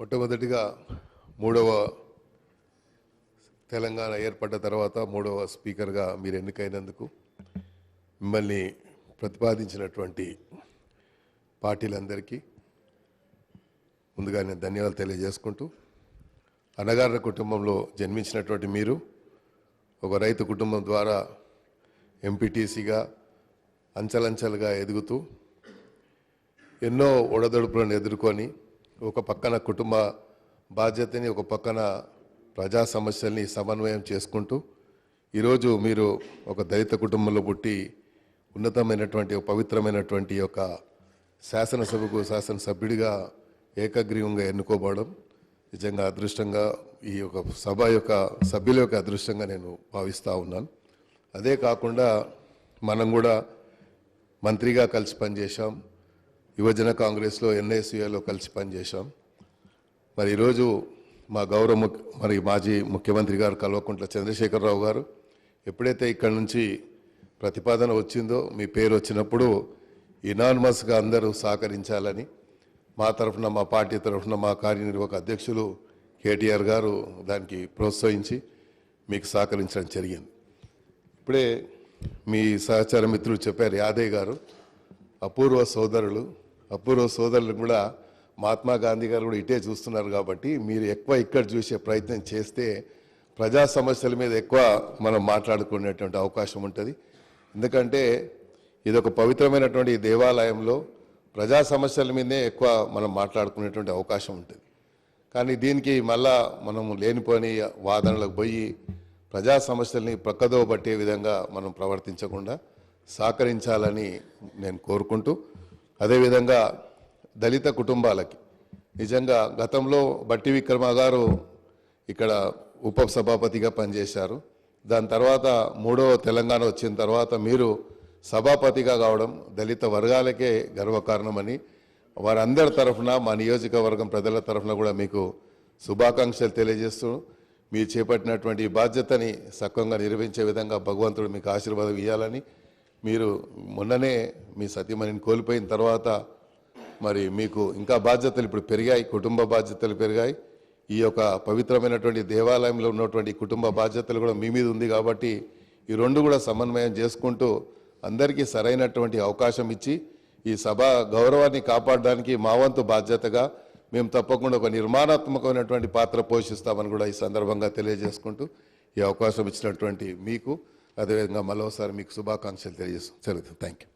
మొట్టమొదటిగా మూడవ తెలంగాణ ఏర్పడ్డ తర్వాత మూడవ స్పీకర్గా మీరు ఎన్నికైనందుకు మిమ్మల్ని ప్రతిపాదించినటువంటి పార్టీలందరికీ ముందుగా నేను ధన్యవాదాలు తెలియజేసుకుంటూ, అన్నగారుల కుటుంబంలో జన్మించినటువంటి మీరు ఒక రైతు కుటుంబం ద్వారా ఎంపీటీసీగా అంచెలంచెలుగా ఎదుగుతూ ఎన్నో ఒడదొడుపులను ఎదుర్కొని ఒక పక్కన కుటుంబ బాధ్యతని, ఒక పక్కన ప్రజా సమస్యల్ని సమన్వయం చేసుకుంటూ ఈరోజు మీరు ఒక దళిత కుటుంబంలో పుట్టి ఉన్నతమైనటువంటి పవిత్రమైనటువంటి ఒక శాసనసభకు శాసనసభ్యుడిగా ఏకగ్రీవంగా ఎన్నుకోబడడం నిజంగా అదృష్టంగా, ఈ యొక్క సభ యొక్క సభ్యుల యొక్క అదృష్టంగా నేను భావిస్తూ ఉన్నాను. అదే కాకుండా మనం కూడా మంత్రిగా కలిసి పనిచేశాం, యువజన కాంగ్రెస్లో ఎన్ఎస్యూఏలో కలిసి పనిచేశాం. మరి ఈరోజు మా మరి మాజీ ముఖ్యమంత్రి గారు కల్వకుంట్ల చంద్రశేఖరరావు గారు ఎప్పుడైతే ఇక్కడి నుంచి ప్రతిపాదన వచ్చిందో, మీ పేరు వచ్చినప్పుడు ఇనానిమస్గా అందరూ సహకరించాలని మా తరఫున, మా పార్టీ తరఫున మా కార్యనిర్వాహక అధ్యక్షులు కేటీఆర్ గారు దానికి ప్రోత్సహించి మీకు సహకరించడం జరిగింది. ఇప్పుడే మీ సహచార మిత్రులు చెప్పారు, యాదయ్య గారు అపూర్వ సోదరులు కూడా మహాత్మా గాంధీ గారు కూడా ఇటే చూస్తున్నారు. కాబట్టి మీరు ఎక్కువ ఇక్కడ చూసే ప్రయత్నం చేస్తే ప్రజా సమస్యల మీద ఎక్కువ మనం మాట్లాడుకునేటువంటి అవకాశం ఉంటుంది. ఎందుకంటే ఇది ఒక పవిత్రమైనటువంటి దేవాలయంలో ప్రజా సమస్యల మీదే ఎక్కువ మనం మాట్లాడుకునేటువంటి అవకాశం ఉంటుంది. కానీ దీనికి మళ్ళా మనం లేనిపోని వాదనలకు పోయి ప్రజా సమస్యల్ని ప్రక్కదో పట్టే విధంగా మనం ప్రవర్తించకుండా సహకరించాలని నేను కోరుకుంటూ, అదేవిధంగా దళిత కుటుంబాలకి నిజంగా గతంలో బట్టి విక్రమ గారు ఇక్కడ ఉప సభాపతిగా పనిచేశారు. దాని తర్వాత మూడవ తెలంగాణ వచ్చిన తర్వాత మీరు సభాపతిగా కావడం దళిత వర్గాలకే గర్వకారణమని వారందరి తరఫున, మా నియోజకవర్గం ప్రజల తరఫున కూడా మీకు శుభాకాంక్షలు తెలియజేస్తూ, మీరు చేపట్టినటువంటి బాధ్యతని సక్రమంగా నిర్వహించే విధంగా భగవంతుడు మీకు ఆశీర్వాదం ఇవ్వాలని, మీరు మొన్ననే మీ సతీమణిని కోల్పోయిన తర్వాత మరి మీకు ఇంకా బాధ్యతలు ఇప్పుడు పెరిగాయి, కుటుంబ బాధ్యతలు పెరిగాయి. ఈ యొక్క పవిత్రమైనటువంటి దేవాలయంలో ఉన్నటువంటి కుటుంబ బాధ్యతలు కూడా మీ మీద ఉంది. కాబట్టి ఈ రెండు కూడా సమన్వయం చేసుకుంటూ అందరికీ సరైనటువంటి అవకాశం ఇచ్చి ఈ సభ గౌరవాన్ని కాపాడడానికి మా వంతు బాధ్యతగా మేము తప్పకుండా ఒక నిర్మాణాత్మకమైనటువంటి పాత్ర పోషిస్తామని కూడా ఈ సందర్భంగా తెలియజేసుకుంటూ ఈ అవకాశం ఇచ్చినటువంటి మీకు అదేవిధంగా మరోసారి మీకు శుభాకాంక్షలు తెలియజేస్తాం. Thank you.